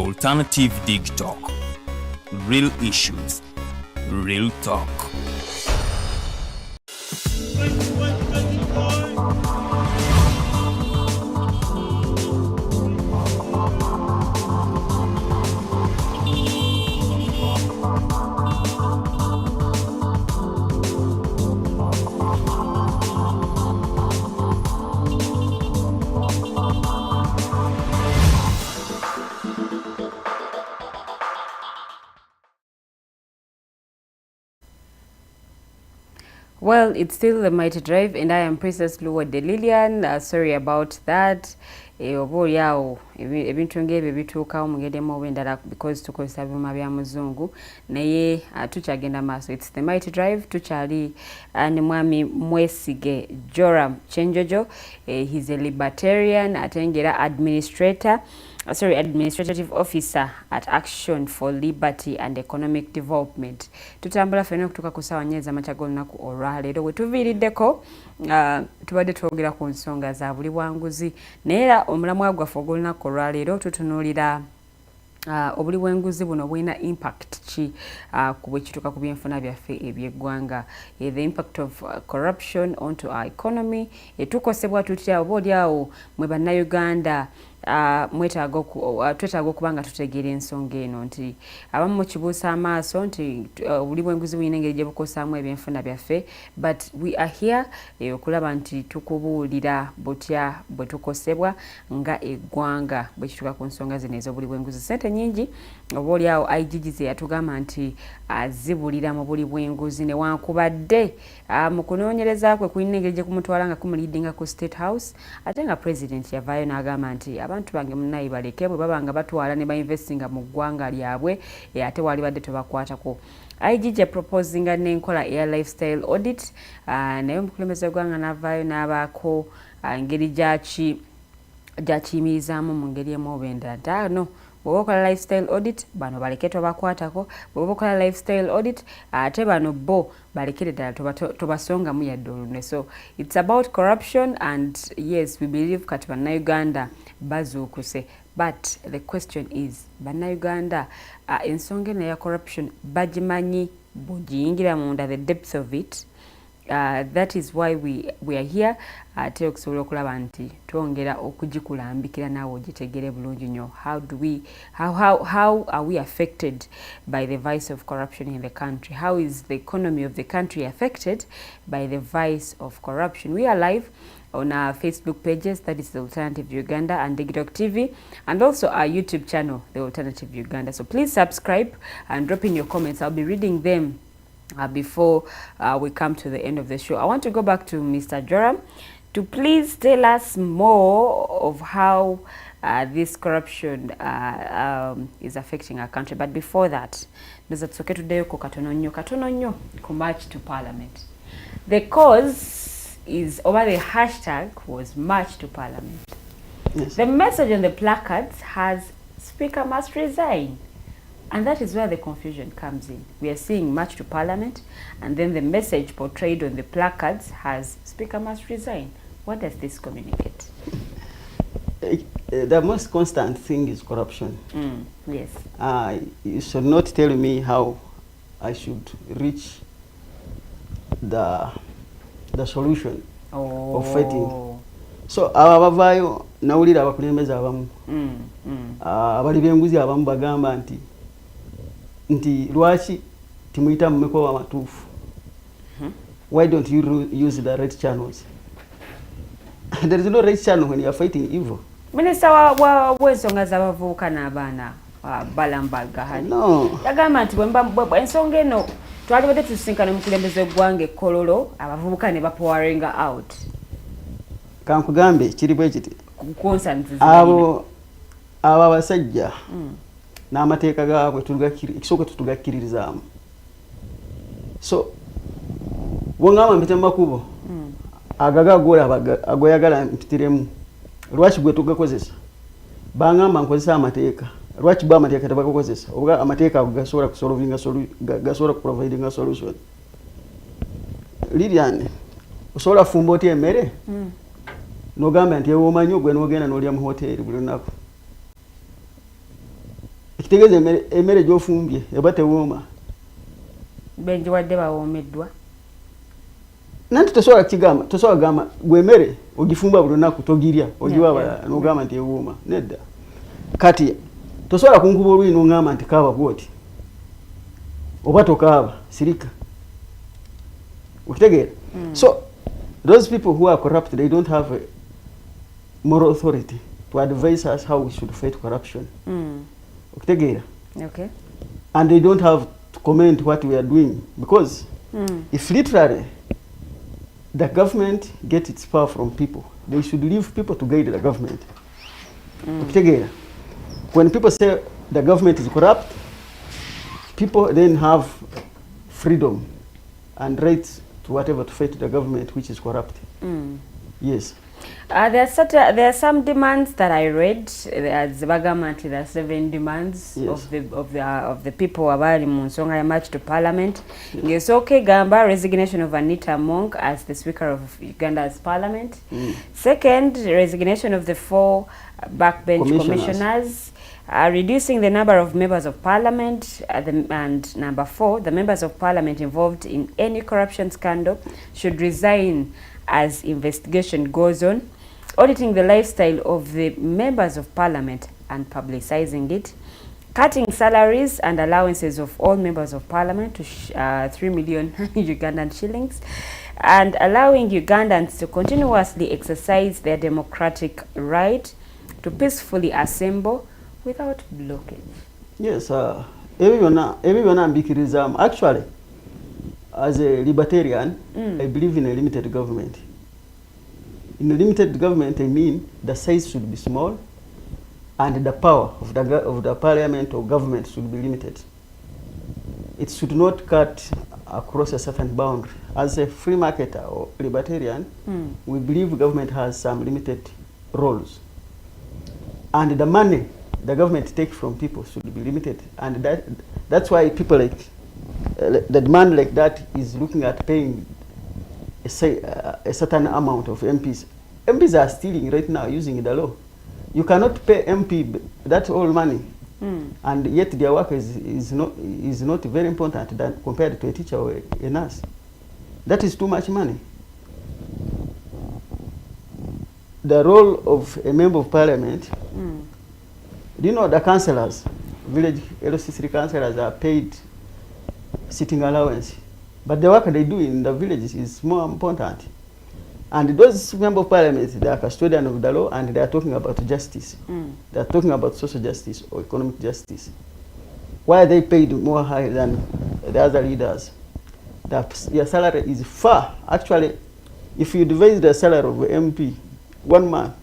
Alternative Dig Talk. Real issues, real talk. Well, it's still the Mighty Drive, and I am Princess Luwade Lillian. Sorry about that. Obo yao ebintu ngebe bituukawo mu ngeri emu endala because tukozesa byuma bya muzungu naye tukyagenda maaso. It's the Mighty Drive. Tukyali ne mwami Mwesige Joram Chenjojo. He's a Libertarian, atengera administrative officer at Action for Liberty and Economic Development. Tutambula fena okutuka kusawa nyeza machagolo naku olwaleero we tuviiriddeko tubadde twogera ku nsonga za buli bwanguzi naye omulamwa gwaffe ogw'olunaku olwaleero tutunuulira obuli bw'enguzi buno bwina impact ki ku bwekituuka ku byenfuna byaffe eby'eggwanga, the impact of corruption onto our economy, etukosebwa tutya oba oliawo mwe bannayuganda twetaaga okuba nga tutegeera ensonga eno nti abamu mukibuusa amaaso nti obuli bw'enguzi buyina engeri gye bukosaamu ebyenfuna byaffe, but we are here okulaba nti tukubuulira butya bwe tukosebwa nga eggwanga bwe kituuka ku nsonga zino ez'obuli bw'enguzi. Ssente nyingi oba oliawo IGG ze yatugamba nti zibulira mu buli bw'enguzi newankubadde mu kunoonyereza kwe kulina engeri gye kumutwala nga kumuliidinga ku State House, ate nga President yavaayo n'agamba nti abantu bange munnayi baleke bwe baba nga batwala ne bainvestinga mu ggwanga lyabwe ate wali badde tebakwatako. IGG proposinga n'enkola eya lifestyle audit naye omukulembeze gwanga n'avaayo n'abaako engeri gyakiyimirizaamu mu ngeri emu oba endala. No, bw'oba okola lifestyle audit bano baleke tobakwatako, bw'oba okola lifestyle audit ate bano bo balekere ddala tobasongamu yadde olunwe. So it's about corruption, and yes, we believe kati bannayuganda bazuukuse, but the question is bannayuganda ensonga eno ya corruption bagimanyi bugiyingira munda, the depths of it. That is why we are here ate okusobola okulaba nti twongera okugikulambikira naawe ogitegere bulungi nnyo. How are we affected by the vice of corruption in the country? How is the economy of the country affected by the vice of corruption? We are live on our Facebook pages, that is the Alternative Uganda and TikTok TV, and also our YouTube channel, the Alternative Uganda. So please subscribe and drop in your comments. I'll be reading them before we come to the end of the show. I want to go back to Mr. Joram to please tell us more of how this corruption is affecting our country. But before that, it's okay today katono nnyo ku March to Parliament. The cause is, over the hashtag was March to Parliament. Yes. The message on the placards has Speaker must resign. And that is where the confusion comes in. We are seeing March to Parliament, and then the message portrayed on the placards has Speaker must resign. What does this communicate? The most constant thing is corruption. Yes. You should not tell me how I should reach the solution of fighting. So abavayo nawulira abakulembeze abamu abali b'enguzi abamu bagamba nti lwaki timuyita mu mikowa amatuufu. Why don't you use the right channels? There is no right channel when you are fighting evil. Minister w'ensonga z'abavubuka n'abaana balambaga no, yagamba nti ensonga eno twalibadde tusinkana omukulembeze gw'eggwanga Kololo abavubuka ne bapowaringa out. Kankugambe kiri bwe kiti abo abasajja n'amateeka gaabwe ekisooka tutugakkiririzaamu. So bwongamba mpite mu makubo agoyagala mpitiremu, lwaki gwe tugakozesa? Bangamba nkozesa amateeka, lwaki bwe amateeka tebagakozesa? Oba amateeka gasobola kuprovidinga solution. Lilian, osobola fumba otya emmere n'ogamba nti ewomanyi ogwe n'ogenda n'olya mu hoteri buli lunaku. Ekitegeeza emmere gy'ofumbye eba tewooma. Benji wadde bawoomeddwa. Nanti tosobola kugamba gwe emmere ogifumba buli lunaku togirya ogiwa abalala n'ogamba nti ewooma. Nedda. Kati tosobola kunkuba olw'ino n'ogamba nti kaaba bw'oti. Oba tokaaba sirika. Okitegeera? So those people who are corrupt, they don't have a moral authority to advise us how we should fight corruption. Okitegeera? Okay. And they don't have to comment what we are doing, because if literally the government gets its power from people, they should leave people to guide the government. Okitegeera? When people say the government is corrupt, people then have freedom and rights to whatever to fight the government which is corrupt. Yes. There are some demands that I read. There's Bagamati, there are 7 demands of the people abali mu nsonga ya march to parliament. Yes, okay, Gamba, resignation of Anita Among as the Speaker of Uganda's Parliament. Second, resignation of the 4 backbench commissioners. Reducing the number of members of parliament, and number 4, the members of parliament involved in any corruption scandal should resign as investigation goes on. Auditing the lifestyle of the members of parliament and publicizing it. Cutting salaries and allowances of all members of parliament to 3 million Ugandan shillings. And allowing Ugandans to continuously exercise their democratic right to peacefully assemble without blockage. Yes, everyone mbikiriza. Actually, as a libertarian, I believe in a limited government. In a limited government, I mean the size should be small and the power of the parliament or government should be limited. It should not cut across a certain boundary. As a free marketer or libertarian, we believe government has some limited roles. And the money the government takes from people should be limited. And that's why people like, the demand like that is looking at paying a certain amount of MPs. MPs are stealing right now using the law. You cannot pay MP that all money, and yet their work is not very important than compared to a teacher or a nurse. That is too much money. The role of a member of parliament, do you know the councillors, village LC3 councillors are paid sitting allowance, but the work they do in the villages is more important. And those members of parliament, they are custodian of the law, and they are talking about justice. They are talking about social justice or economic justice. Why are they paid more high than the other leaders? Their salary is far. Actually, if you divide the salary of MP, one man,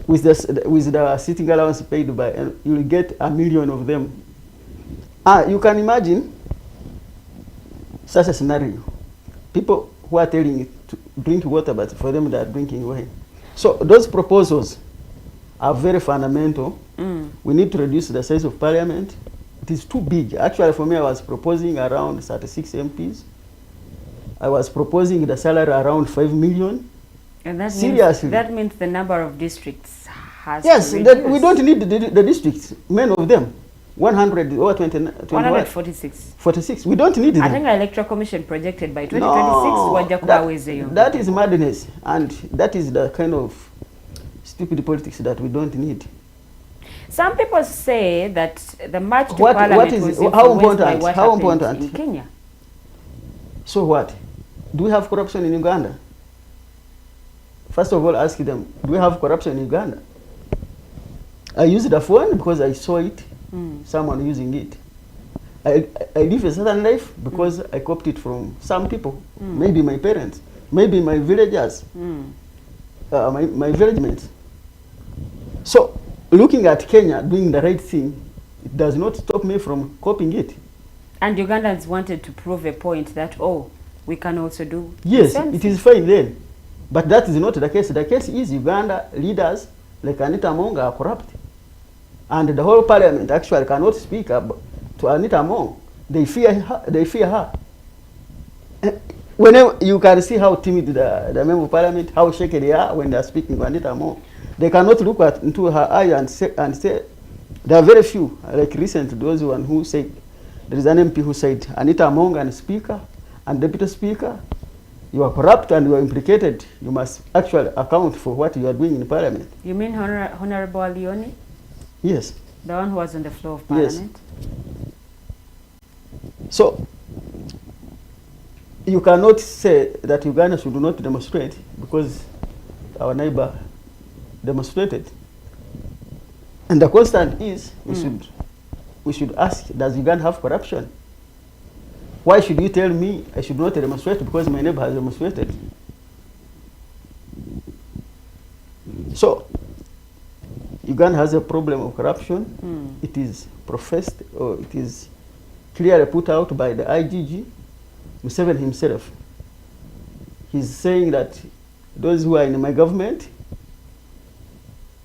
with the sitting allowance paid by, you will get 1 million of them. You can imagine such a scenario. People who are telling you to drink water, but for them they are drinking wine. So those proposals are very fundamental. We need to reduce the size of parliament. It is too big. Actually, for me, I was proposing around 36 MPs. I was proposing the salary around 5 million. And that seriously. That means the number of districts has yes, to we don't need the districts, many of them. 100 or 146. 46. We don't need them. I think the Electoral Commission projected by 2026. No, that is madness, and that is the kind of stupid politics that we don't need. Some people say that the march to parliament was influenced by what happened in Kenya. So what? Do we have corruption in Uganda? First of all, ask them, do we have corruption in Uganda? I used the phone because I saw it, someone using it. I live a certain life because I copied it from some people, maybe my parents, maybe my villagers, my village mates. So, looking at Kenya doing the right thing, it does not stop me from copying it. And Ugandans wanted to prove a point that, oh, we can also do yes, it is fine then. But that is not the case. The case is Uganda leaders like Anita Among are corrupt. And the whole parliament actually cannot speak up to Anita Among. They fear her. Whenever you can see how timid the member of parliament, how shaky they are when they are speaking to Anita Among. They cannot look into her eye and say, There are very few, like recently, there was one who said, there is an MP who said, Anita Among and Speaker and Deputy Speaker, you are corrupt and you are implicated. You must actually account for what you are doing in Parliament. You mean Honorable Leone? Yes. The one who was on the floor of Parliament? Yes. So, you cannot say that Uganda should not demonstrate because our neighbor demonstrated. And the question is, we should ask, does Uganda have corruption? Why should you tell me I should not demonstrate because my neighbor has demonstrated? So, Uganda has a problem of corruption. It is professed, or it is clearly put out by the IGG, Museveni himself. He's saying that those who are in my government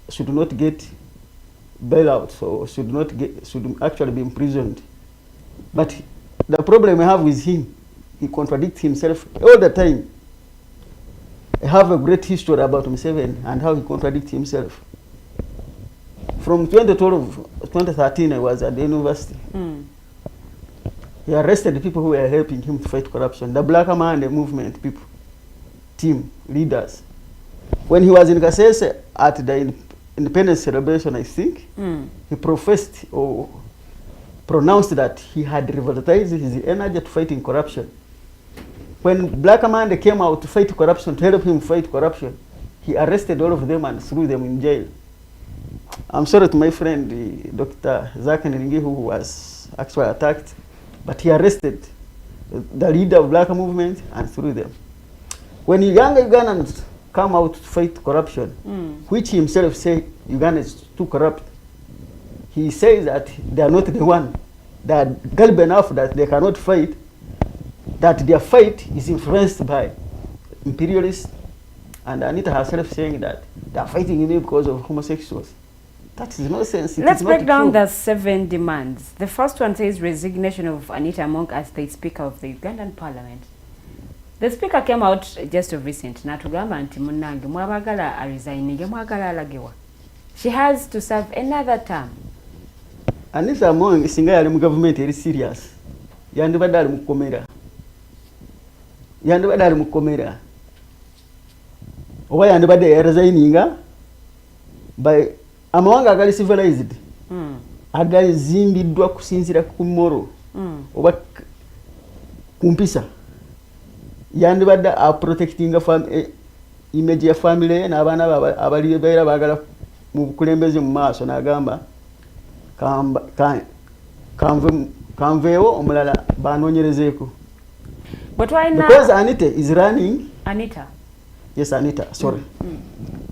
should not get bailouts or should actually be imprisoned. But the problem I have with him, he contradicts himself all the time. I have a great history about Museveni and how he contradicts himself. From 2012 to 2013, I was at the university. He arrested people who were helping him to fight corruption. The Black Man movement people, team, leaders. When he was in Kukozesa at the independence celebration, I think, he professed or pronounced that he had revitalized his energy to fighting corruption. When Black Man came out to fight corruption, to help him fight corruption, he arrested all of them and threw them in jail. I'm sorry to my friend, Dr. Zach Nringi, who was actually attacked, but he arrested the leader of Black movement and threw them. When younger Ugandans come out to fight corruption, which he himself said Uganda is too corrupt, he says that they are not the one. They are gullible enough that they cannot fight, that their fight is influenced by imperialists, and Anita herself saying that they are fighting me because of homosexuals. That is nonsense. Let's break down the 7 demands. The first one says resignation of Anita Among as the Speaker of the Ugandan Parliament. The Speaker came out just of recent. Natugamba nti munange mwabagala resigning mwagala alagewa. She has to serve another term. Anita Among singa yali mu government eri serious. Yandibadde ali mu komera. Yandibadde ali mu komera. Oba yandibadde resigninga by amawanga agali civilized. Agali zimbiddwa kusinzira ku moral. Oba kumpisa. Yandibadde a protecting image ya family n'abaana abali beera bagala mu bukulembeze mu maaso n'agamba kanveewo omulala banoonyerezeeko. Because Anita is running. Anita. Yes, Anita, sorry.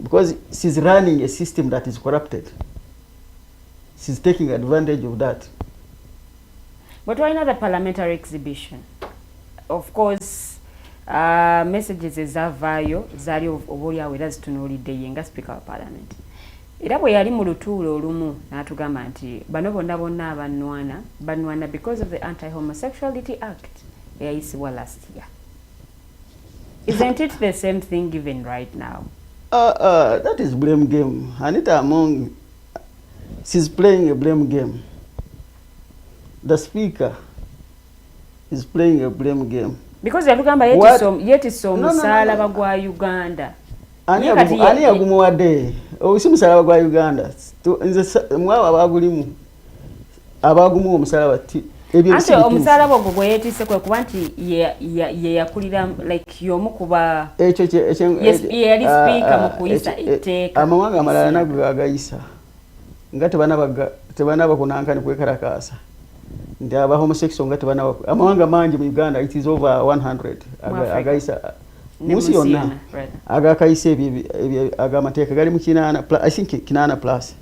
Because she's running a system that is corrupted. She's taking advantage of that. But why not the parliamentary exhibition? Of course, messages ezavaayo zaali obaolyawo era zitunuulidde ye nga Speaker wa Parliament. Era bwe yali mu lutuulo olumu n'atugamba nti bano bonna bonna banwana because of the Anti-Homosexuality Act eyayisibwa last year. Isn't it the same thing even right now? That is blame game. Anita Among, she's playing a blame game. The Speaker is playing a blame game. Because yatugamba yetisse omusalaba gwa Uganda. Ani agumuwadde? Osi musalaba gwa Uganda. Nze mwawa abagulimu. Abagumu omusalaba Ante omusalaba ogwo gwe yeetisse kwe kuba nti ye yakulira like y'omu kuba yali speaker mu kuyisa etteeka. Amawanga amalala nago agayisa nga tebanaba kunankani kwekalakaasa nti aba homosexual nga tebanaba. Amawanga mangi mu Uganda, it is over 100 agayisa musi yonna agakayisa ebyo agamateeka gali mu kinaana, I think kinaana plus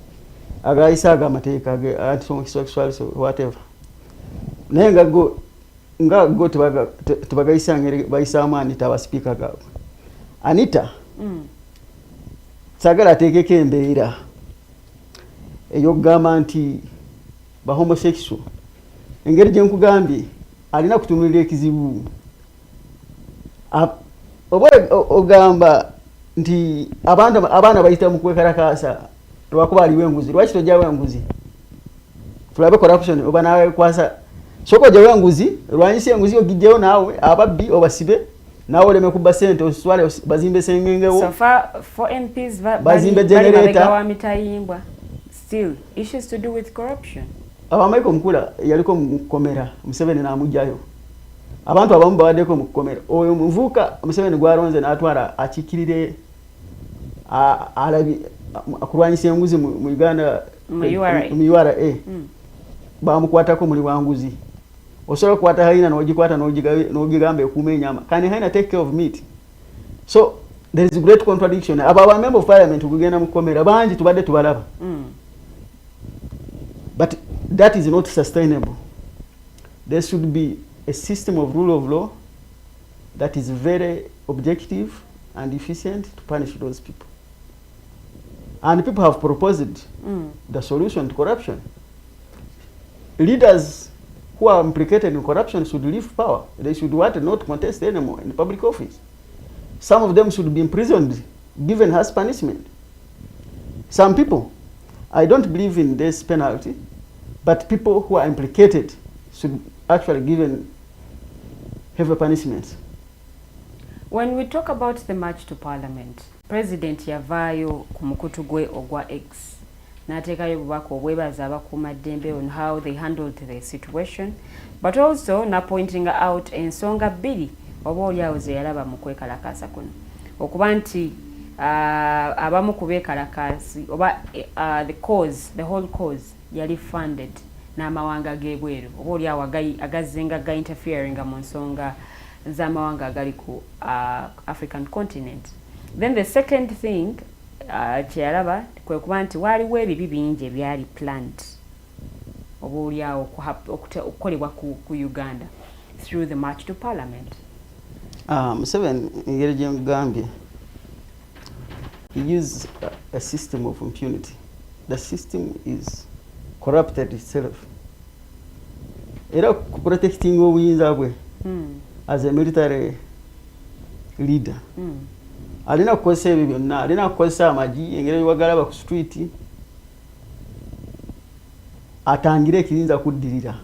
agayisa agamateeka anti-homosexual whatever. Naye nga go tebagayisa ngeri bayisaamu Anita aba speaker gaabwe. Anita sagala ateekeko embeera ey'okugamba nti ba homosexual. Engeri gye nkugambye alina kutunulira ekizibu. Oba ogamba nti abaana bayita mu kwekalakaasa lwakuba aliwo enguzi. Lwaki tojjawo enguzi? tulabe corruption oba nawe kwasa soko jawe nguzi lwanyise nguzi ogijeo nawe ababbi obasibe nawe oleme kuba sente oswale bazimbe sengengewo so for MPs bazimbe generator wa mitayimbwa still issues to do with corruption abamaiko mkula yaliko mkomera Museveni na amujayo abantu abamu bawadeko mukomera oyo muvuka Museveni gwaronze natwara akikirire alabi akurwanyise nguzi mu Uganda mu URA bamukwatako muri wanguzi osobola kwata haina nogikwata nogigambe kumenyama kani haina take care of meat so there is a great contradiction aba member of parliament kugenda mukomera banji tubadde tubalaba but that is not sustainable. There should be a system of rule of law that is very objective and efficient to punish those people. And people have proposed the solution to corruption. Leaders who are implicated in corruption should leave power. They should not contest anymore in public office. Some of them should be imprisoned, given as punishment. Some people, I don't believe in this penalty, but people who are implicated should actually given heavy punishments. When we talk about the march to parliament, President yavayo kumukutu gwe ogwa X natekayo bubako obwebaza abakuumaddembe on how they handled the situation, but also na pointing out ensonga bbiri oba oliawo ze yalaba mu kwekalakaasa kuno okuba nti abamu ku beekalakaasi oba the whole cause yali funded n'amawanga g'ebweru oba oliawo agazzenga ga interfering mu nsonga z'amawanga agali ku African continent. Then the second thing kyeyalaba kwe kuba nti waaliwo ebibi bingi ebyali planned oba oliawo okukolebwa ku Uganda through the march to parliament. Museveni engeri gye mugambye, he used a system of impunity. The system is corrupted itself. Era protecting obuyinza bwe as a military leader. Alina kukozesa ebyo byonna, alina kukozesa amagi engeri wagalaba ku street atangire ekirinza kuddirira.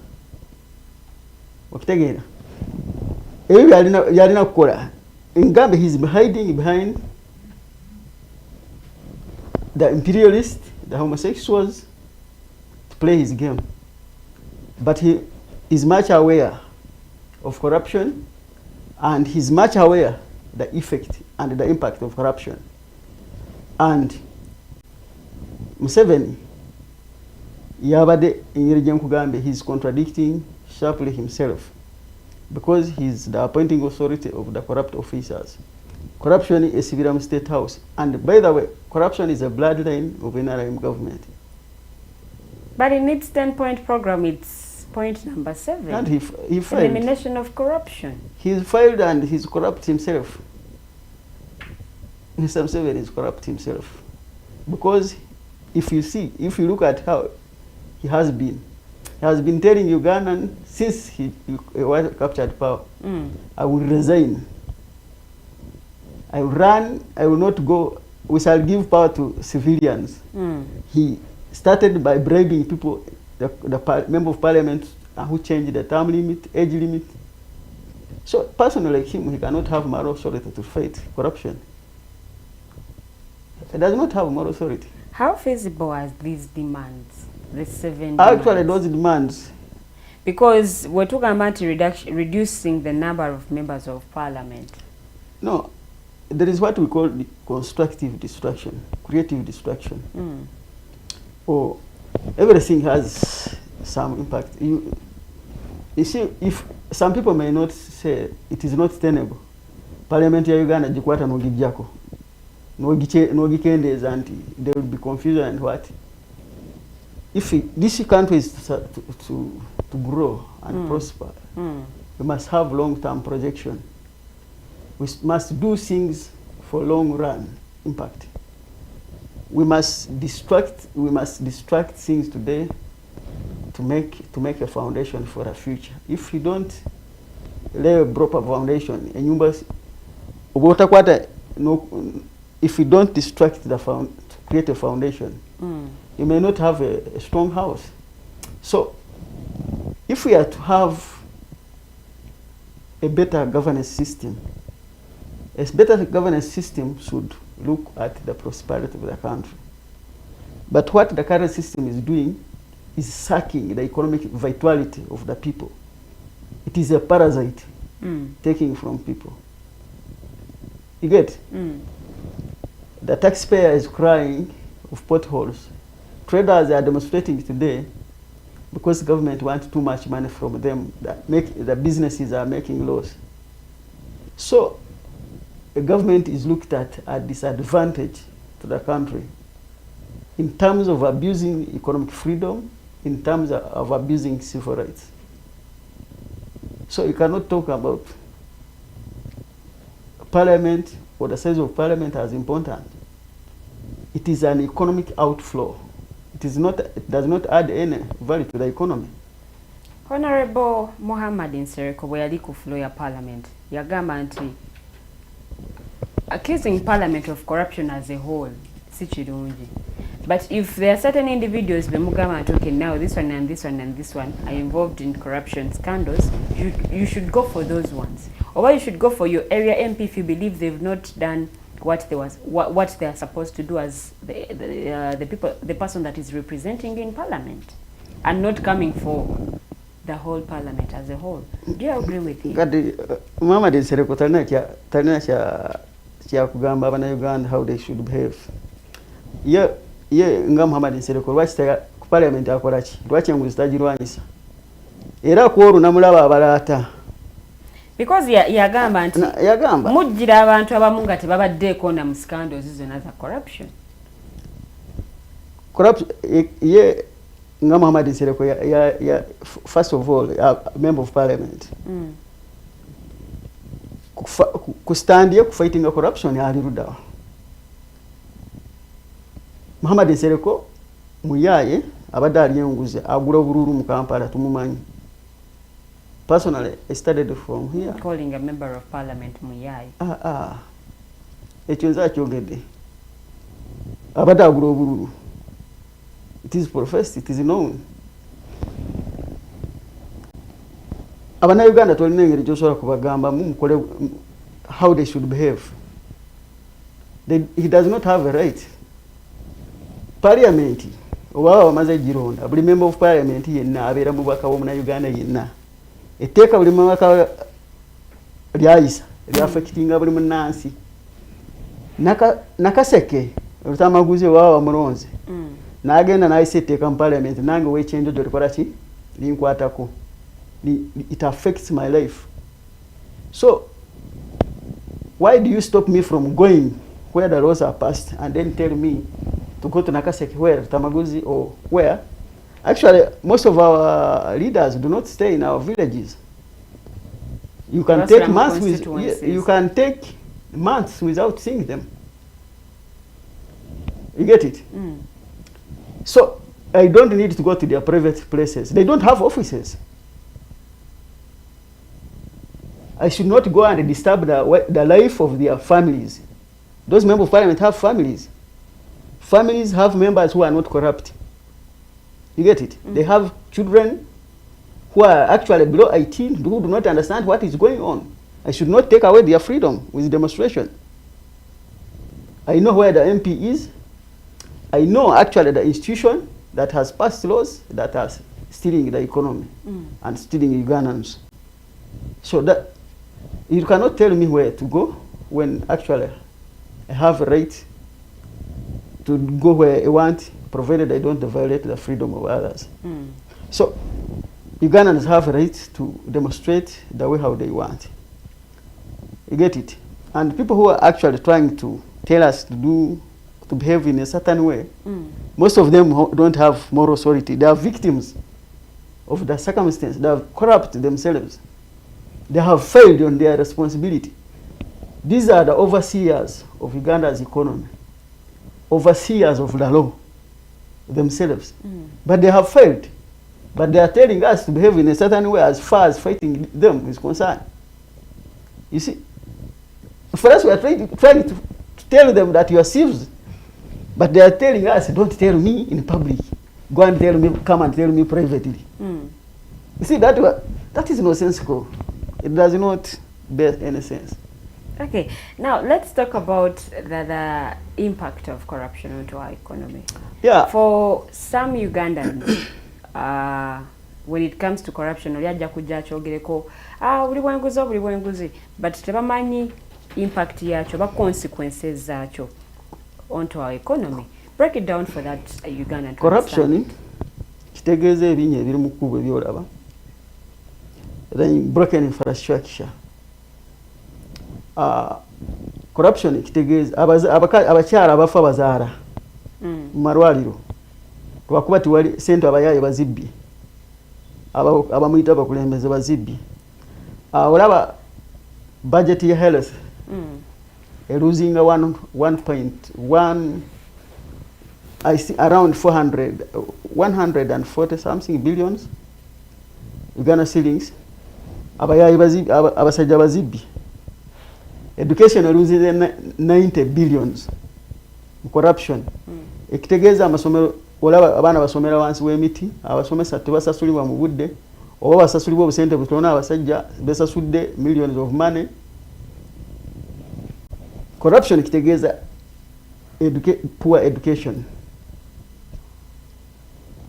Okitegeera? Ebyo yalina kukola. Ngambe he is hiding behind the imperialists, the homosexuals, to play his game. But he is much aware of corruption, and he's much aware the effect and the impact of corruption. And Museveni, yabade engeri gye nkugambye, he's contradicting sharply himself because he's the appointing authority of the corrupt officers. Corruption is Civiram State House. And by the way, corruption is a bloodline of NRM government. But in its 10-point program, it's point number 7. And he filed. Elimination of corruption. He's filed and he's corrupt himself. Mr. Museveni is corrupt himself. Because if you look at how he has been telling Ugandan since he captured power, I will resign. I will run, I will not go, we shall give power to civilians. He started by bribing people, the member of parliament who changed the term limit, age limit. So a person like him, he cannot have moral authority to fight corruption. He does not have moral authority. How feasible are these demands, the 7 demands? Actually, those demands, because we're talking about reducing the number of members of parliament. No, there is what we call the constructive destruction, creative destruction. Or everything has some impact. You see, if some people may not say it is not tenable, Parliament ya Uganda jikwata nogijako, nogikendeza anti, there will be confusion and what. If this country is to grow and prosper, we must have long-term projection. We must do things for long-run impact. We must distract things today to make a foundation for a future. If you don't lay a proper foundation, if you don't distract to create a foundation, you may not have a strong house. So if we are to have a better governance system, a better governance system should look at the prosperity of the country. But what the current system is doing is sucking the economic vitality of the people. It is a parasite taking from people. You get? The taxpayer is crying of potholes. Traders are demonstrating today because the government wants too much money from them, that the businesses are making loss. So the government is looked at a disadvantage to the country in terms of abusing economic freedom, in terms of abusing civil rights. So you cannot talk about parliament or the size of parliament as important. It is an economic outflow. It does not add any value to the economy. Honorable Muhammad Nsereko bwe yali ku floor ya parliament yagamba nti accusing parliament of corruption as a whole si kirungi. But if there are certain individuals bemugamba nti okay, now this one and this one and this one are involved in corruption scandals, you should go for those ones. Or you should go for your area MP if you believe they've not done what they are supposed to do as the person that is representing you in parliament, and not coming for the whole parliament as a whole. Do you agree with him? Muhammad Nsereko talina kya kugamba abana Uganda how they should behave. Ye nga Muhammad Nsereko lwaki ku parliament akola ki? Lwaki enguzi tagirwanyisa? Era kworu namulaba abalata. Because yagamba nti mujjira abantu abamu nga tebabaddeeko na mu scandals zonna za corruption. Ye nga Muhammad Nsereko first of all a member of parliament. Kustandie ku fighting corruption ali rudawa. Muhammad Nsereko muyaye abadde ali enguzi agula obululu mu Kampala tumumanyi. Personally, I studied from here. Calling a member of parliament Muyai. Ekyonza kyogedde. Abadde agula obululu. It is professed, it is known. Abana Uganda tolina engeri gy'osobola kubagamba mukole how they should behave. He does not have a right. Parliament, oba bamaze gironda, buli member of parliament yenna abeera mubaka w'omuna Uganda yenna. Etteeka buli mubaka lyayise lyafekitinga buli munnansi. Nakaseke olutamaguzi oba bamulonze. N'agenda n'ayisa etteeka mu parliament nange w'ekyenjojo likola ki? Linkwatako. It affects my life. So why do you stop me from going where the laws are passed and then tell me to go to Nakaseke where Tamaguzi or where? Actually, most of our leaders do not stay in our villages. You can take months without seeing them. You get it? So I don't need to go to their private places. They don't have offices. I should not go and disturb the life of their families. Those members of parliament have families. Families have members who are not corrupt. You get it? They have children who are actually below 18 who do not understand what is going on. I should not take away their freedom with demonstration. I know where the MP is. I know actually the institution that has passed laws that are stealing the economy and stealing Ugandans. So that you cannot tell me where to go when actually I have a right to go where I want, provided I don't violate the freedom of others. So Ugandans have a right to demonstrate the way how they want. You get it? And people who are actually trying to tell us to behave in a certain way, most of them don't have moral authority. They are victims of the circumstance. They have corrupted themselves. They have failed on their responsibility. These are the overseers of Uganda's economy, overseers of the law themselves. But they have failed. But they are telling us to behave in a certain way as far as fighting them is concerned. You see, for us we are trying to tell them that you are thieves. But they are telling us, don't tell me in public. go and tell me, come and tell me privately. You see, that is nonsensical. It does not bear any sense. Okay, now let's talk about the impact of corruption onto our economy. Yeah. For some Ugandans, when it comes to corruption, but tebamanyi impact yacho, ba consequences zacho onto our economy. Break it down for that Ugandan. Corruption, kitegeeza ebinye ebiri mu kkubo ebyolaba. Then broken infrastructure. Corruption kitegeeza abakyala abafa bazaala mu malwaliro lwakuba tiwali sente abayaaye bazibbye abamuyita abakulembeze bazibbye. Olaba budget ya health losing 1.1 I see around 140 something billions Uganda shillings abayaaye bazibbi abasajja bazibbi. Education loses 90 billions. Corruption. Ekitegeeza amasomero olaba abaana basomera wansi w'emiti abasomesa tebasasulibwa mu budde oba basasulibwa obusente butono abasajja besasudde millions of money. Corruption kitegeeza poor education.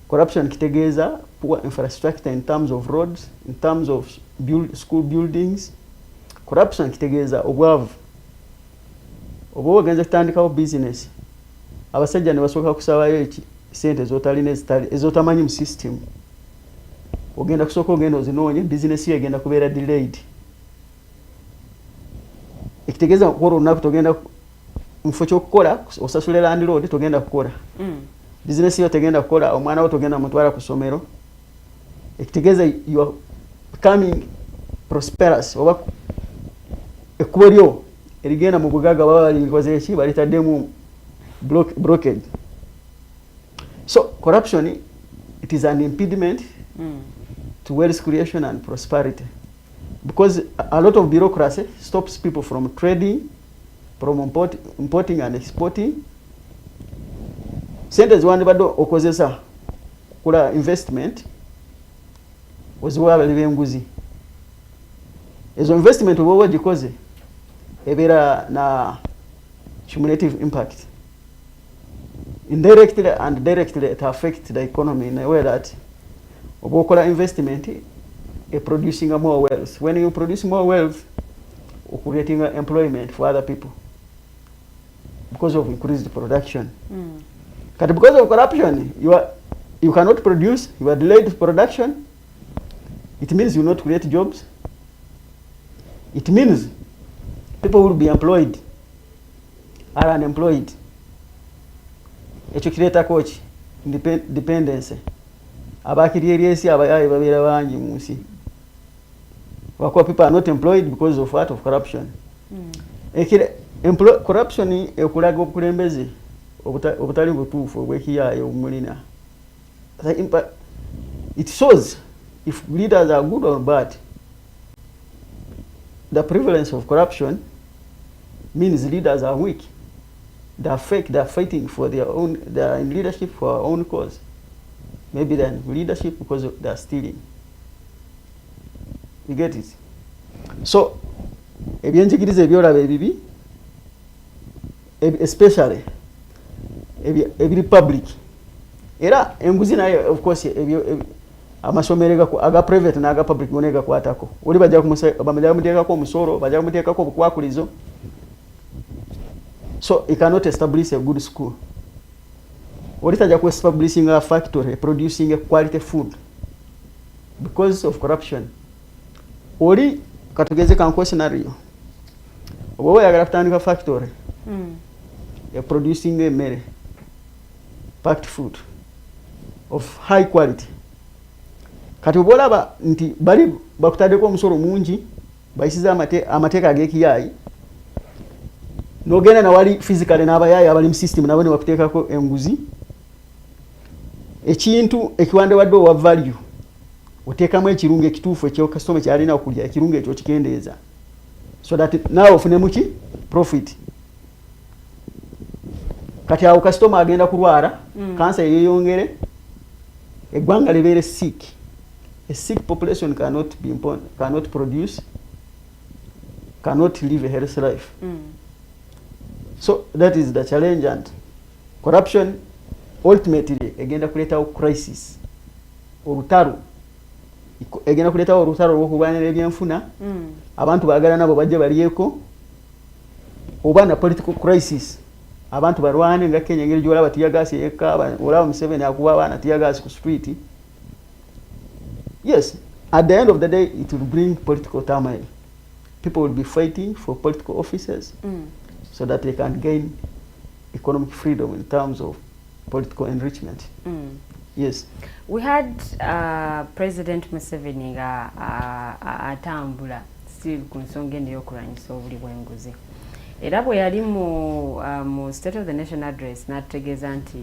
Corruption kitegeeza poor infrastructure in terms of roads, in terms of school buildings. Corruption kitegeeza obwavu. Obo ogenze kutandikawo business. Abasajja ne basooka kusabayo sente zotalina ezotamanyi mu system. Ogenda kusooka ogenda ozinoonye business ye egenda kubeera delayed. Ekitegeeza okukora olunaku togenda mufo ky'okukola osasule landlord togenda kukola. Business yo tegenda kukola omwana wo togenda mutwala ku ssomero. Ekitegeeza you are becoming prosperous oba ekkubo lyo erigenda mu bugaga baba balikoze eki balitaddemu blockade. So corruption, it is an impediment to wealth creation and prosperity because a lot of bureaucracy stops people from trading, from importing and exporting. Sente ziwandi bado okozesa kula investment oziwa benguzi. Ezo investment obo gikoze ebera na cumulative impact. Indirectly and directly it affects the economy in a way that obokola investment producing more wealth. When you produce more wealth, you're creating employment for other people because of increased production. But because of corruption, you cannot produce, you are delayed production. It means you will not create jobs. It means people will be employed, are unemployed. Ekyo kireeta koki dependence. Abakirieriesi abayaye babeera bangi mu nsi. Wakuba people are not employed because of what? Of corruption. Corruption ekulaga obukulembeze obutali butuufu obw'ekiyaaye obumulina. It shows if leaders are good or bad. The prevalence of corruption means leaders are weak. They are fake. They are fighting for their own. They are in leadership for our own cause. Maybe they're in leadership because they are stealing. You get it? So, ebyenjigiriza ebyolaba ebibi, especially ebiri public. Era enguzi nayo of course amasomero aga private na aga public gonega kwatako. Oli bajja kumuteekako omusoro, bajja kumuteekako obukwakulizo. So you cannot establish a good school. Or it is establishing a factory producing a quality food because of corruption. Ori katugeze kanko scenario. Obo ya graftanika factory. Producing a mere packed food of high quality. Kati obolaba nti bali bakutadeko omusoro mungi bayisiza amateeka ag'ekiyaayi. Nogenda na wali physically n'abayaayi abali mu system nabo ne bakuteekako enguzi. Ekintu ekiwande wadde owa value oteekamu ekirungo ekituufu ekyo customer kyalina okulya ekirungo ekyo kikendeeza so that nawe ofunemu ki profit. Kati awo customer agenda kulwala kansa yeeyongere eggwanga libeere sick. A sick population cannot be cannot produce, cannot live a healthy life. So that is the challenge, and corruption ultimately egenda kuletawo crisis, olutalo egenda kuletawo olutalo lw'okulwanira ebyenfuna, abantu baagala nabo bajje balyeko, oba na political crisis, abantu balwane nga Kenya engeri gy'olaba tiyagaasi yekkaaba, olaba Museveni akuba abaana tiyagaasi ku street. Yes, at the end of the day it will bring political turmoil. People will be fighting for political offices so that they can gain economic freedom in terms of political enrichment. Yes. We had President Museveni atambula still ku nsonga eno y'okulwanyisa obuli bw'enguzi. Era bwe yali mu State of the Nation Address n'ategeeza nti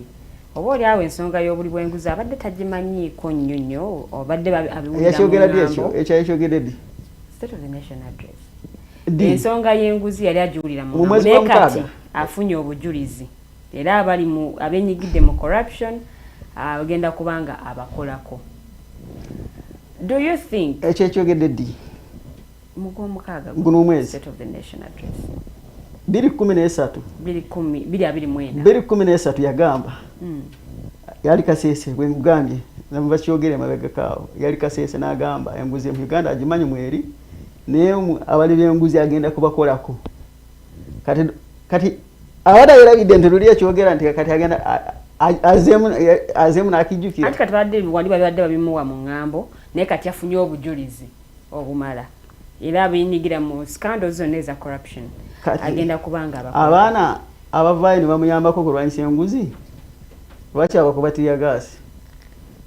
oba oliawo ensonga y'obuli bw'enguzi abadde tagimanyiiko nnyo nnyo, obadde abiwulira mu ngambo. Ekyogeredde State of the Nation Address. Ensonga y'enguzi yali agiwulira mu ngambo. Naye kati afunye obujulizi. Era abenyigidde mu corruption agenda kubanga abakolako. Do you think ekyogedde ddi mugomukaaga guno mwezi State of the Nation Address 2013 yagamba yali Kasese bwe ngugambye namba kyogere mabega kawo yali Kasese n'agamba enguzi mu Uganda agimanyi mweri naye abali b'enguzi agenda kubakolako kati abada yerabidde nti luli ekyogera nti kati agenda azemu n'akijjukira ati kati wali babadde babimuwa mu ngambo naye kati afunye obujulizi obumala era abinyigira mu scandals zonna eza corruption agenda kubanga abaana abavaayo ne bamuyambako kulwanyisa enguzi. Lwaki abakubatira gaasi?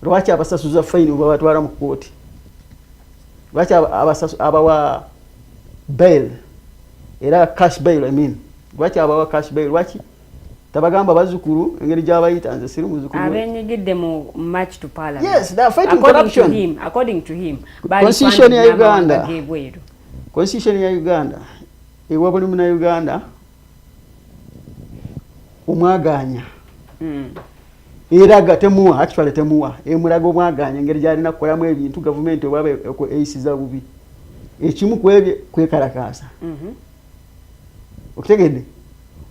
Lwaki abasasuza fine babatwala mu kooti? Lwaki abawa bail era cash bail? I mean, lwaki abawa cash bail? Lwaki tabagamba bazukuru engeri gy'abayita nze siri muzukuru abenyigidde mu march to parliament? Yes, they are fighting corruption. According to him, Constitution ya Uganda, Constitution ya Uganda ewa buli muna Uganda omwaganya era temuwa, actually temuwa emulaga omwaganya engeri gyalina kukolamu ebintu gavumenti oba eyisiza bubi ekimu ku ebyo kwekalakaasa. Okitegedde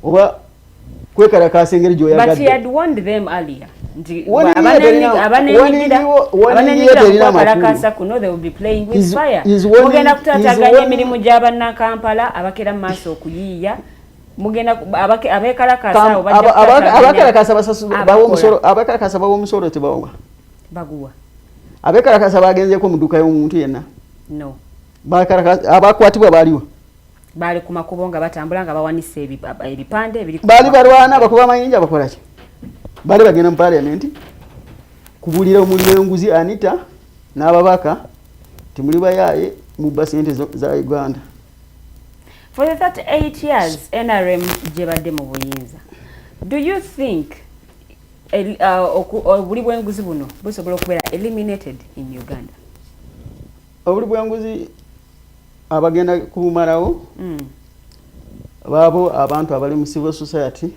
oba kwekalakaasa engeri gy'oyagala. But he had warned them earlier. They will be playing with fire. Mugenda kutataaganya emirimu gy'abanna Kampala abakera mu maaso okuyiiya. Mugenda abekalakaasa abakalakaasa bawo omusolo, abakalakaasa bawo omusolo tebawa. Baguwa. Abekalakaasa bagenzeeko mu dduuka y'omuntu yenna. No. Abakwatibwa baaliwo. Bali ku makubo nga batambula nga bawanise ebipande ebiri. Bali balwana bakuba amayinja bakola ki? Bali bagenda mu parliament kubulira omuliro enguzi Anita n'ababaka timuli bayaye mu basente za Uganda. For the 38 years NRM jebadde mu buyinza, do you think obuli bw'enguzi buno busobola okubeera eliminated in Uganda? Obuli bw'enguzi abagenda kumalawo babo abantu abali mu civil society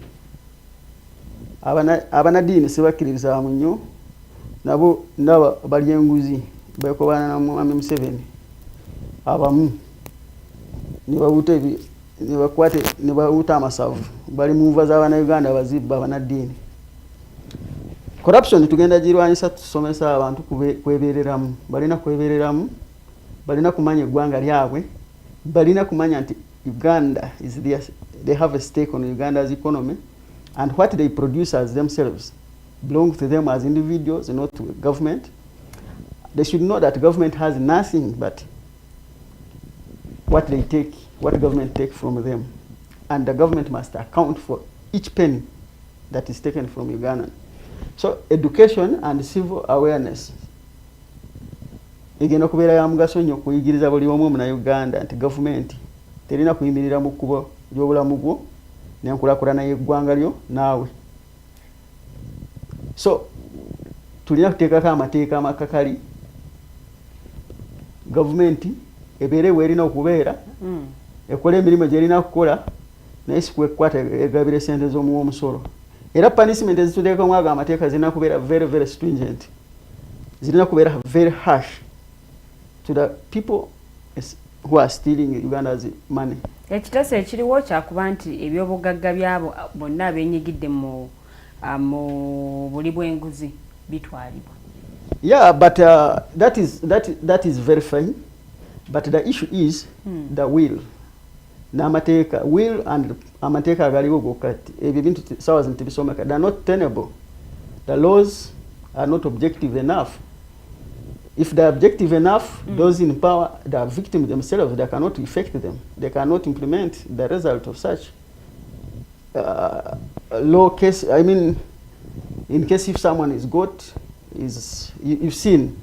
abanadini sebakiriza nnyo nabo ndaba bali enguzi bakobana na Mwami Museveni abamu ne bawuta amasavu bali mu nva z'abana Uganda bazibba abanadini. Corruption tugenda girwanyisa tusomesa abantu kwebereramu, balina kwebereramu, balina kumanya eggwanga lyabwe, balina kumanya nti Uganda is they have a stake on Uganda's economy, and what they produce as themselves belongs to them as individuals and not to government. They should know that government has nothing but what they take, what government take from them, and the government must account for each penny that is taken from Uganda. So education and civil awareness egenda kubeera ya mugaso nnyo kuyigiriza buli omu mu Uganda nti government terina kuyimirira mu kkubo ly'obulamu bwo n'enkulaakulana y'eggwanga lyo naawe. So tulina kuteekako amateeka amakakali, gavumenti ebeere weerina okubeera ekola emirimu gyerina kukola naye si kwekwata egabira sente z'omuwa omusolo. Era punishment ezituteeka mu ago amateeka zirina kubeera very very stringent. zirina kubeera very harsh to the people who are stealing Uganda's money. Ekitase ekiriwo kyakuba nti ebyobugagga byabo bonna abenyigidde mu buli bw'enguzi bitwalibwa. Yeah, but that is very fine. But the issue is the will. N'amateeka will and amateeka agaliwo gokati ebyo bintu sawa ntibisomeka. They are not tenable. The laws are not objective enough. If they are objective enough, those in power, the victims themselves, they cannot effect them. They cannot implement the result of such law case. I mean, in case if someone is got, you've seen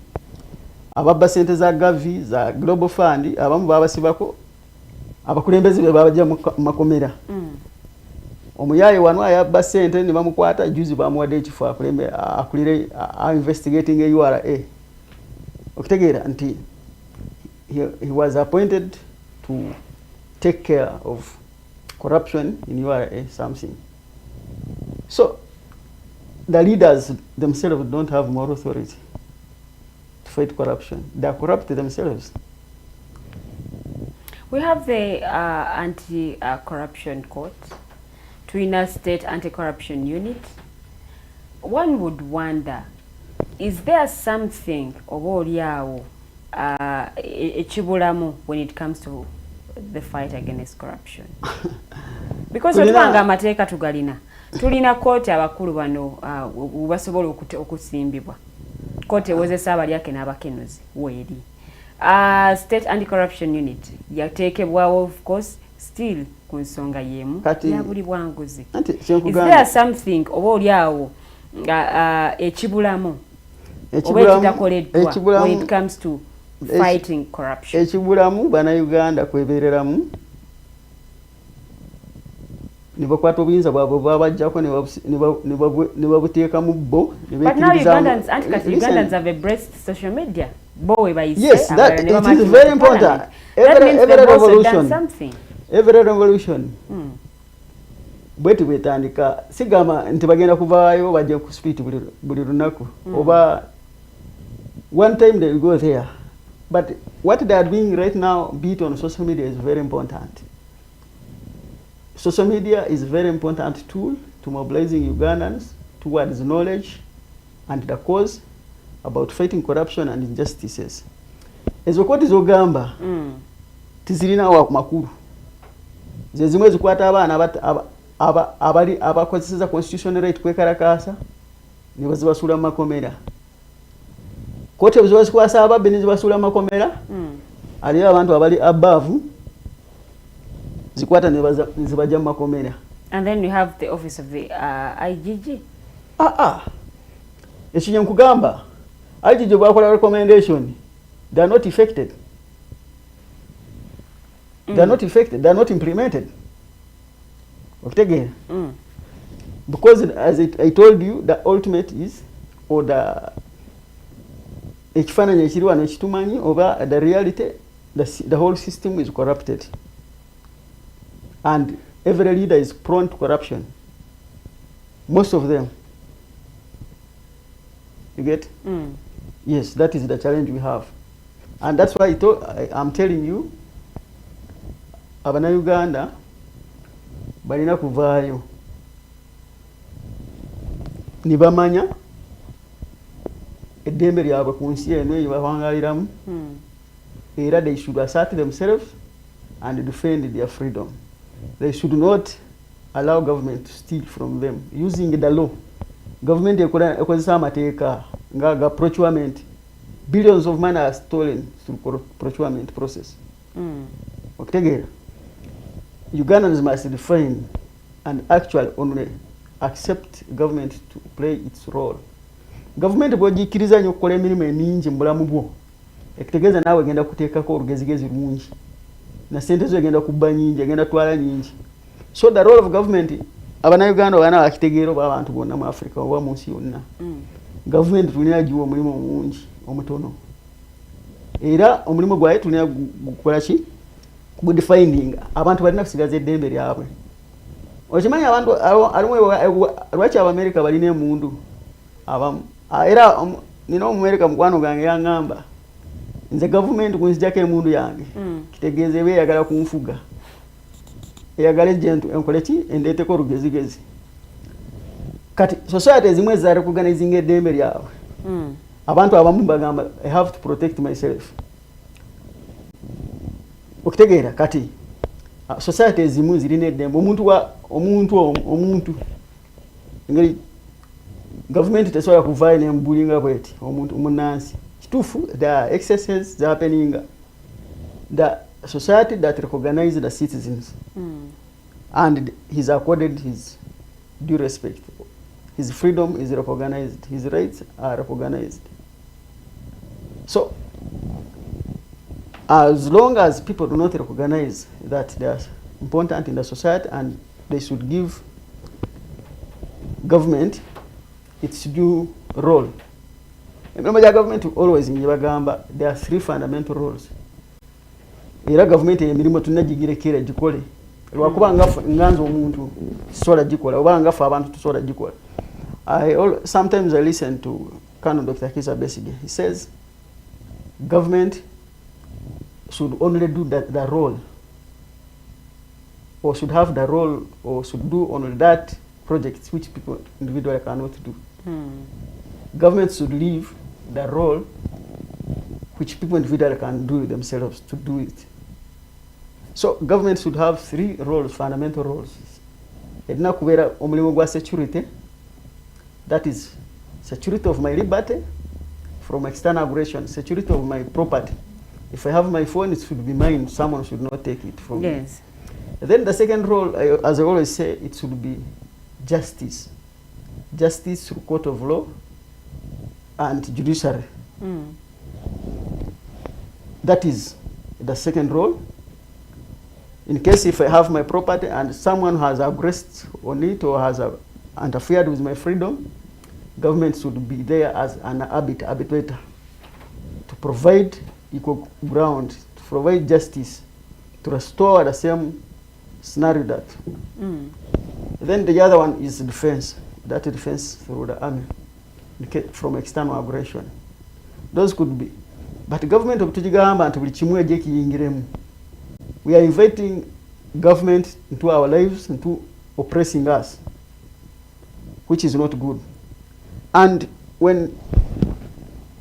ababba sente za gavi za global fund abamu babasibako abakulembeze be babajja makomera. Omuyaye wano ayabba sente ne bamukwata juzi bamuwadde ekifo akulire investigating a URA. Okutegeera nti he was appointed to take care of corruption in URA something. So the leaders themselves don't have moral authority to fight corruption. They are corrupt themselves. We have the anti-corruption court, Twina State Anti-Corruption Unit. One would wonder, is there something oboolyawo ekibulamu when it comes to the fight against corruption? Because otubanga amateeka tugalina. Tulina kooti abakulu bano basobola okusimbibwa. Kooti ewozesa abalyake n'abakenuzi weeri. State Anti-Corruption Unit yateekebwawo of course still ku nsonga y'emu ya buli bwanguzi. Is there something oboolyawo ekibulamu when it comes to fighting corruption? Ekibulamu bannayuganda kwebeereramu ne bakwata obuyinza bwabwe babajjako ne babuteeka mu bo. But now Ugandans have embraced social media. Yes, that it is very important. Every revolution bwetu bwetandika sigama nti bagenda kuvaayo bajja ku street buli lunaku oba one time they will go there, but what they are doing right now, be it on social media, is very important. Social media is a very important tool to mobilizing Ugandans towards knowledge and the cause about fighting corruption and injustices. Ezo koti zogamba tizirina wa makuru ze zimwe zikwata abaana abakozesa constitutional right kwekarakasa ne bazibasula mu makomera. Koti ezikwasa ababbi ne zibasula mu makomera aliyo abantu abali above zikwata ne zibajja mu makomera. And then you have the office of the IGG. Ekinye nkugamba IGG bwakola recommendation, they are not effected. They are not effected. They are not implemented. Okay. Because as I told you, the ultimate is, or the ekifananya ekiri wano ekitumanyi over the reality, the whole system is corrupted. And every leader is prone to corruption. Most of them. You get? Yes, that is the challenge we have. And that's why I'm telling you, Abana-Uganda, balina kuvaayo. Nibamanya, eddembe lyabwe ku nsi eno eyo bawangaliramu. Era they should assert themselves and defend their freedom. They should not allow government to steal from them using the law. Government ekozesa amateeka nga procurement. Billions of money are stolen through procurement process. Okutegeera, Ugandans must define and actually only accept government to play its role. Government bw'ogikiriza nnyo okukola emirimu emingi mu bulamu bwo, ekitegeeza naawe egenda kuteekako olugezigezi lungi na sente zo egenda kubba nyingi, egenda twala nyingi. So the role of government, Abana-Uganda bana bakitegeera oba abantu bonna mu Africa oba mu nsi yonna. Government tulina giwa omulimu mungi omutono. Era omulimu gwaye tulina gukola ki? Defining abantu balina kusigaza eddembe lyabwe. Okimanyi abantu lwaki Abamerika balina emundu abamu. Era nina omumereka mukwano gange yangamba nze gavumenti kunzijako emundu yange kitegeeza eba eyagala kunfuga eyagala ejentu enkoleki endeeteko olugezigezi kati society ezimu ezarecognizing eddembe lyabwe abantu abamu bagamba I have to protect myself okitegeera kati society ezimu zirina eddembe omuntu engeri gavumenti tesobola kuvaayo nembulinga bweti omuntu omunansi kituufu the excesses the happening the society that recognizes the citizens and he's accorded his due respect. His freedom is recognized, his rights are recognized. So as long as people do not recognize that they are important in the society and they should give government its due role. Remember, the government always in Yabagamba, there are 3 fundamental roles. Era government emirimu tunagigirekera gikole. Lwakuba nganza omuntu sola gikola oba ngafa abantu tusola gikola. Sometimes I listen to Canon Dr. Kizza Besigye. He says government should only do the role, or should have the role, or should do only that projects which people individually cannot do. Government should leave the role which people individually can do themselves to do it. So government should have 3 roles, fundamental roles. Edina kubera omulimu gwa security, that is security of my liberty from external aggression, security of my property. If I have my phone, it should be mine, someone should not take it from me. And then the second role, as I always say, it should be justice. Justice through court of law and judiciary. That is the second role. In case if I have my property and someone has aggressed on it or has interfered with my freedom, government should be there as an arbitrator to provide equal ground, to provide justice, to restore the same scenario that. Then the other one is defense. That defense through the army from external aggression. Those could be. But government of Tujigamba and Tulichimwe Jeki Ingiremu. We are inviting government into our lives, into oppressing us, which is not good. And when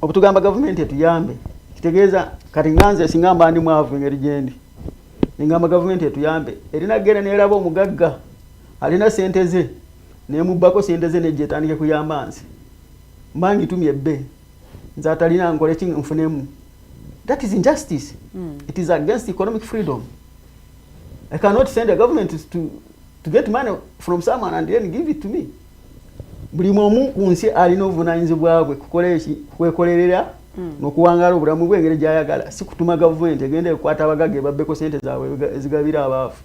Obutugamba government etuyambe, kitegeeza kati nganze singamba andi mwavu ngeri gyendi. Ningamba government etuyambe, erina genda neraba omugagga, alina sente ze, nemubbako sente ze nejje etandike kuyamba nsi. Mbangi tumye bbe. Nze atalina nkole ki nfunemu. That is injustice. It is against economic freedom. I cannot send a government to get money from someone and then give it to me. Buli omu kunsi alina obuvunanyizibwa bwe kwekolerera n'okuwangala obulamu bwe engeri gy'ayagala. Si kutuma government egenda ekwata abagagge babbeko sente zaabwe ezigabira abaafu.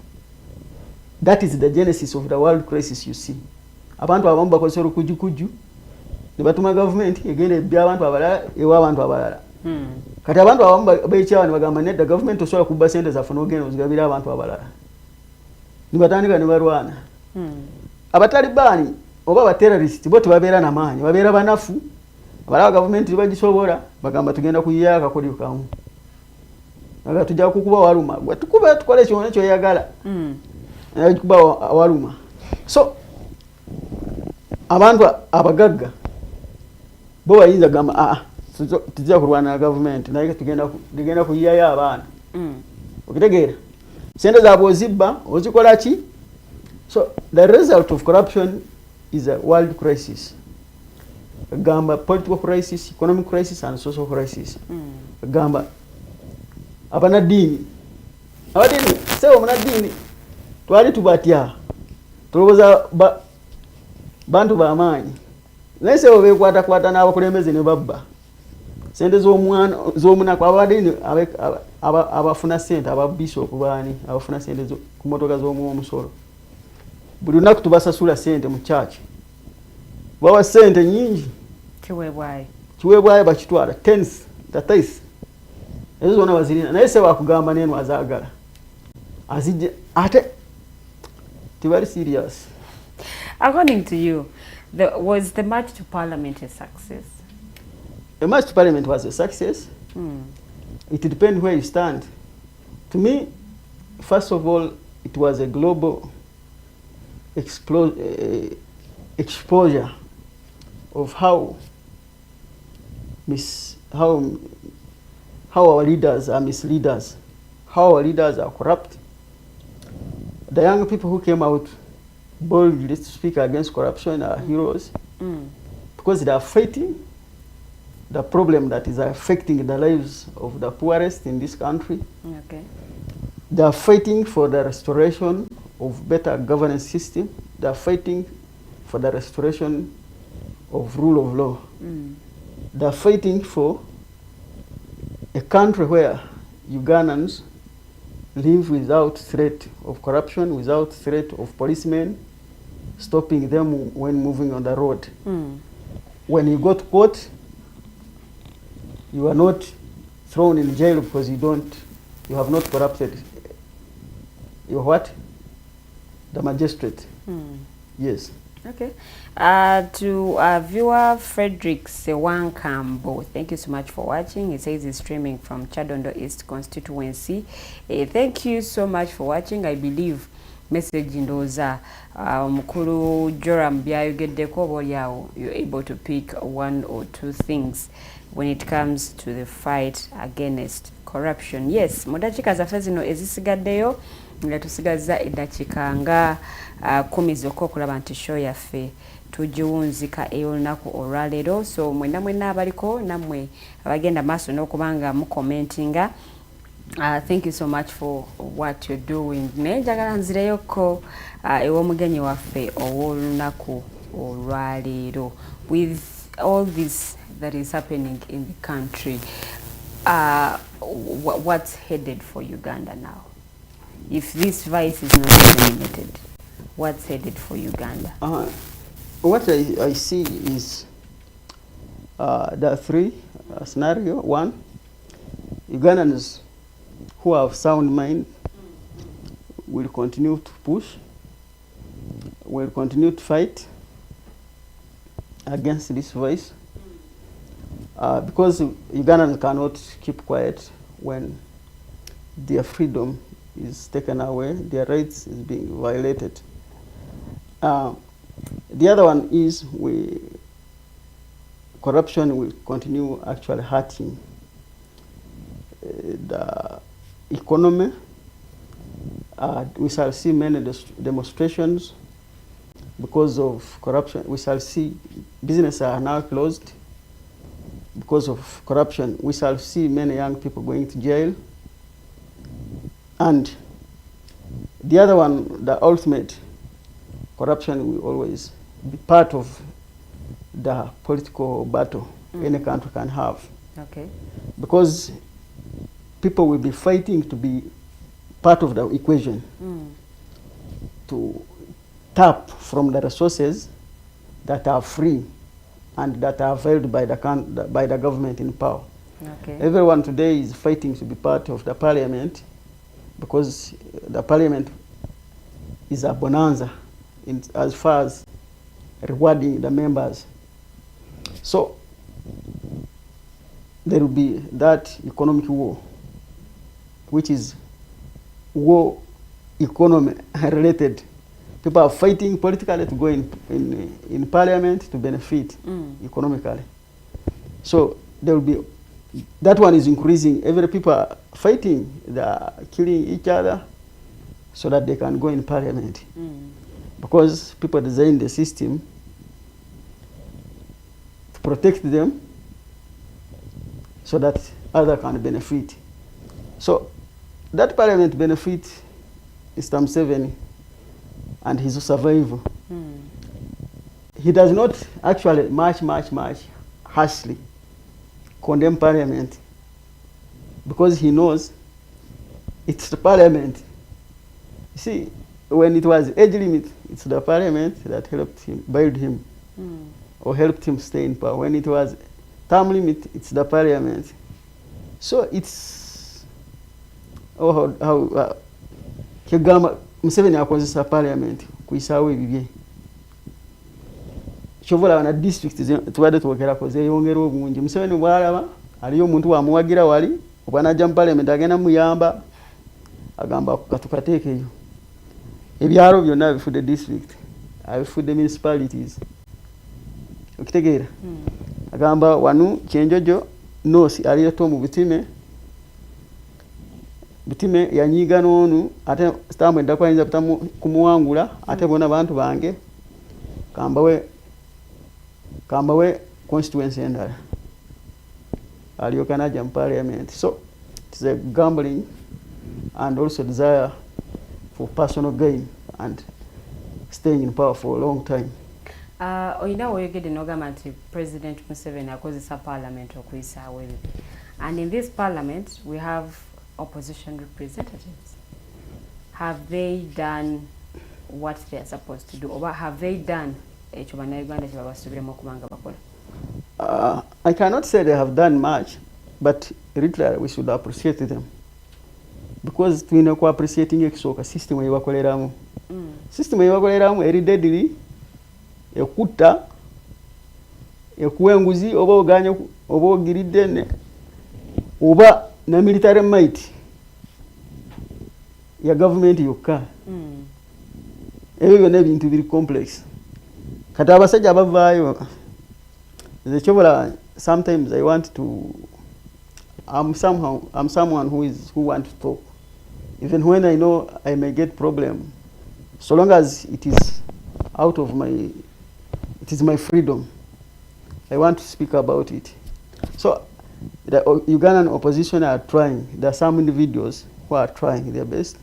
That is the genesis of the world crisis you see. Abantu abamu bakozesa olukujjukuju ne batuma government egenda ebbya abantu abalala ewa abantu abalala. Kati abantu abamu beekyawa ne bagamba nedda government osobola kubba sente zaffe n'ogenda ozigabira abantu abalala. Ne batandika ne balwana. Abatalibaani oba abaterrorist bo tebabeera n'amaanyi, babeera banafu. Abalaba government tebagisobola bagamba tugenda kuyiyayo akakolyo kamu. Aga tujja kukuba waluma. Gwe tukuba tukole kyonna ky'oyagala. Kuba waluma. So abantu abagagga bo bayinza gamba tujja kulwana na government naye tugenda kuyiyayo abaana. Okitegeera sente zaabwe ozibba ozikola ki? So the result of corruption is a world crisis. Gamba political crisis, economic crisis and social crisis. Gamba abanadini sewo munadini twali tubatya tuloboza bantu b'amaanyi naye sewo beekwatakwata n'abakulembeze ne babba sente z'omunaku abadini abafuna sente ababishopu baani abafuna sente ku motoka z'omusolo buli lunaku tubasasula sente mu church bawa sente nyingi kiweebwayo bakitwala tens tatais ezo zonna bazirina naye se bakugamba n'eno azaagala azijja ate tibali serious. According to you, was the march to parliament a success? a march to parliament was a success. It depends where you stand. To me, first of all, it was a global exposure of how our leaders are misleaders, how our leaders are corrupt. The young people who came out boldly to speak against corruption are heroes, because they are fighting the problem that is affecting the lives of the poorest in this country. Okay. They are fighting for the restoration of better governance system. They are fighting for the restoration of rule of law. They are fighting for a country where Ugandans live without threat of corruption, without threat of policemen stopping them when moving on the road. When you got caught, you are not thrown in jail because you have not corrupted your what? The magistrate. Yes. Okay. To our viewer, Frederick Sewankambo, thank you so much for watching. He says he's streaming from Chadondo East constituency. Thank you so much for watching. I believe message ndoza Mukuru Joram byayogeddeko bolyawo, you're able to pick one or two things when it comes to the fight against corruption. Yes, mudakika zaffe zino ezisigaddeyo nga tusigazza eddakiika nga 10 zokka okulaba nti show yaffe tugiwunzika ey'olunaku olwaleero. So mwenna abaliko nammwe abagenda maaso n'okubanga mukomentinga, thank you so much for what you're doing. Naye njagala nzireyoko ew'omugenyi waffe ow'olunaku olwaleero. With all this that is happening in the country, what's headed for Uganda now? If this vice is not eliminated, what's headed for Uganda? What I see is there are three scenarios. One, Ugandans who have sound mind will continue to push, will continue to fight against this vice, because Ugandans cannot keep quiet when their freedom is taken away, their rights is being violated. The other one is corruption will continue actually hurting the economy. We shall see many demonstrations because of corruption. We shall see businesses are now closed because of corruption. We shall see many young people going to jail. And the other one, the ultimate, corruption will always be part of the political battle any country can have. Okay. Because people will be fighting to be part of the equation, to tap from the resources that are free and that are held by the government in power. Okay. Everyone today is fighting to be part of the parliament, because the parliament is a bonanza as far as rewarding the members. So there will be that economic war, which is war economy related. People are fighting politically to go in parliament to benefit economically. So there will be, that one is increasing. Every people are fighting, they are killing each other so that they can go in parliament. Because people design the system to protect them so that others can benefit. So that parliament benefit Mr. Museveni and his survival. He does not actually much harshly condemn parliament, because he knows it's the parliament. You see, when it was age limit, it's the parliament that helped him, build him, or helped him stay in power. When it was term limit, it's the parliament. So it's how Museveni akozesa parliament kuisaawo ebibye. chovola wana district tubadde twogerako zeeyongera obungi. Museveni bw'alaba aliyo omuntu wamuwagira wali obwanajja mu parliament agenda muyamba agamba katukateekeyo. Ebyalo byonna bifudde district, abifudde municipalities. Okitegeera? Agamba wanu Kyenjojo North aliyeto mu Butime yanyiga n'onu ate stamu endako ayinza kumuwangula ate bona bantu bange kambawe constituency endala aliyoka najja mu parliament. So it is a gambling and also desire for personal gain and staying in power for a long time. Oyina oyogedde n'ogamba nti President Museveni akozesa parliament okuyisaawo ebibi, and in this parliament we have opposition representatives. Have they done what they are supposed to do, or have they done ekyo bannayuganda kye babasuubiremu okubanga bakola? I cannot say they have done much, but literally we should appreciate them, because tulina ku appreciating ekisooka system eyebakoleramu. System eyebakoleramu eri deadly, ekutta, ekuwa enguzi oba oganye oba ogiridde oba na military might ya government yokka. Ebyo byonna ebintu biri complex. Kati abasajja abavaayo nze kyobola, sometimes I want to I'm someone who want to talk even when I know I may get problem, so long as it is out of my my freedom, I want to speak about it. So the Ugandan opposition are trying. There are some individuals who are trying their best.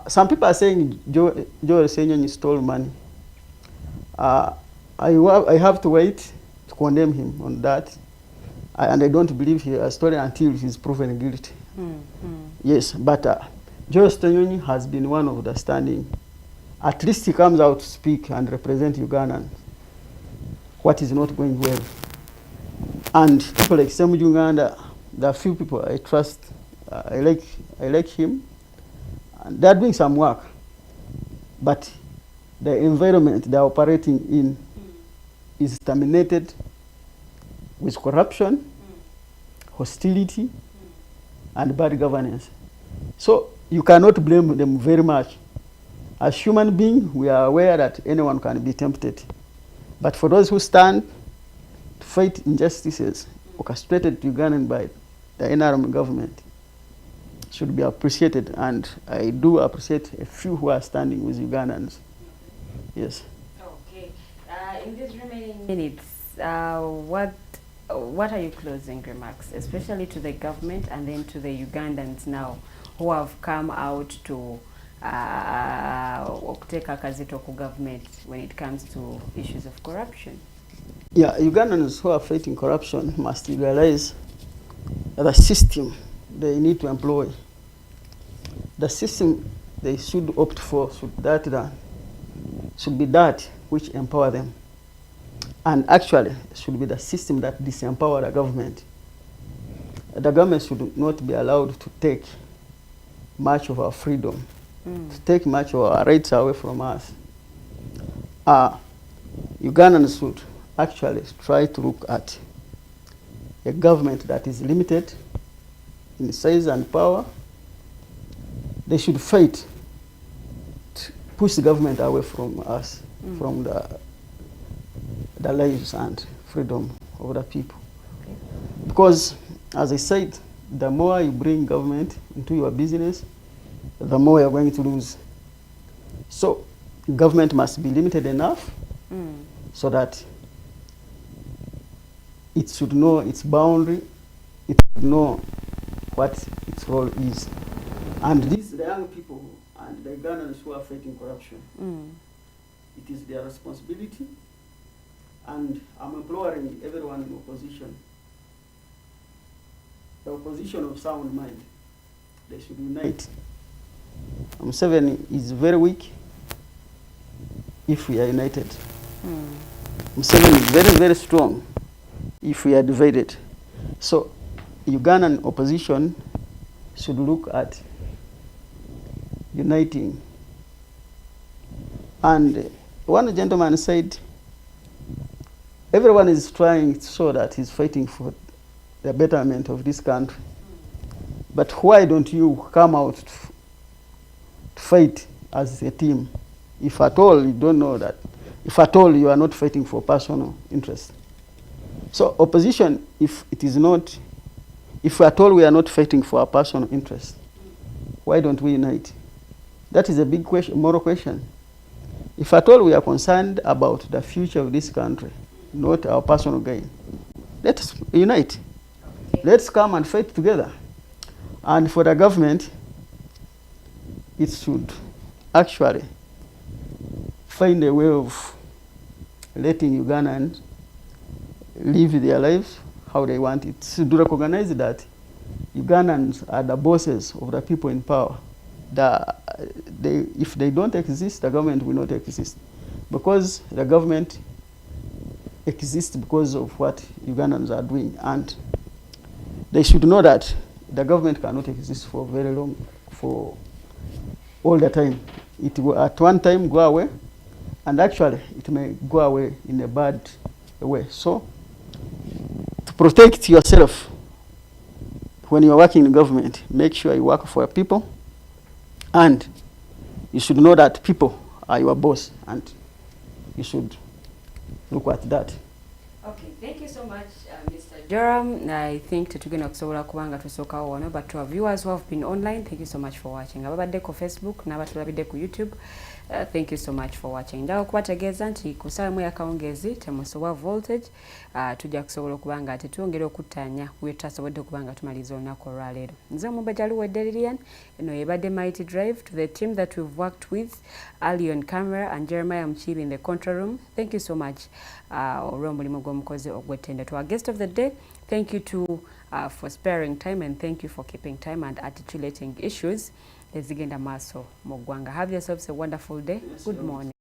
Some people are saying Joel Senyonyi stole money. I have to wait to condemn him on that, and I don't believe he has stolen until he is proven guilty. Yes, but Joel Senyonyi has been one of the standing. At least he comes out to speak and represent Uganda. What is not going well. And people like Semu Uganda, there are few people I trust. I like him. And they are doing some work. But the environment they are operating in is dominated with corruption, hostility, and bad governance. So you cannot blame them very much. As human beings, we are aware that anyone can be tempted. But for those who stand to fight injustices orchestrated to Ugandan by the NRM government should be appreciated, and I do appreciate a few who are standing with Ugandans. Yes. Okay. In these remaining minutes, what are your closing remarks, especially to the government and then to the Ugandans now who have come out to take akazito ku government when it comes to issues of corruption? Yeah, Ugandans who are fighting corruption must realize the system they need to employ. The system they should opt for should be that which empower them. And actually, should be the system that disempower the government. The government should not be allowed to take much of our freedom, to take much of our rights away from us. Ugandans should actually try to look at a government that is limited in size and power. They should fight to push the government away from us, from the lives and freedom of the people. Okay. Because, as I said, the more you bring government into your business, the more you're going to lose. So, government must be limited enough so that it should know its boundary, it should know what its role is. And these, the young people and the Ugandans who are fighting corruption, it is their responsibility. And I'm imploring everyone in opposition, the opposition of sound mind, they should unite. Museveni is very weak if we are united. Museveni is very, very strong if we are divided. So, Ugandan opposition should look at uniting. And one gentleman said, everyone is trying to show that he's fighting for the betterment of this country. But why don't you come out to fight as a team? If at all you don't know that, if at all you are not fighting for personal interest. So opposition, if it is not, if at all we are not fighting for our personal interest, why don't we unite? That is a big question, moral question. If at all we are concerned about the future of this country, not our personal gain, let's unite. Okay. Let's come and fight together. And for the government, it should actually find a way of letting Ugandans live their lives how they want it. Should recognize that Ugandans are the bosses of the people in power. If they don't exist, the government will not exist. Because the government exists because of what Ugandans are doing. And they should know that the government cannot exist for very long, for all the time. It will at one time go away, and actually it may go away in a bad way. So, to protect yourself when you are working in government, make sure you work for people, and you should know that people are your boss, and you should look at that. Okay, thank you so much, Mr. Joram. I think tetugenda kusobola kubanga tusookawo wano, but to our viewers who have been online, thank you so much for watching. Ababadde ku Facebook n'abatulabidde ku YouTube, thank you so much for watching. Njagala okubategeeza nti ku ssaawa ya kawungeezi temusobwa voltage, tujja kusobola okubanga ate twongera okuttaanya bwe tutasobodde okubanga tumaliza olunaku olwaleero. Nze Mwesige Eddembe Lya, eno yebadde Mighty Drive. To the team that we've worked with, Ali on camera and Jeremiah Mchibi in the control room, thank you so much olw'omulimu gw'omukozi ogw'ettendo. To our guest of the day, thank you for sparing time, and thank you for keeping time and articulating issues ezigenda maaso mu ggwanga. Have yourselves a wonderful day. Good morning.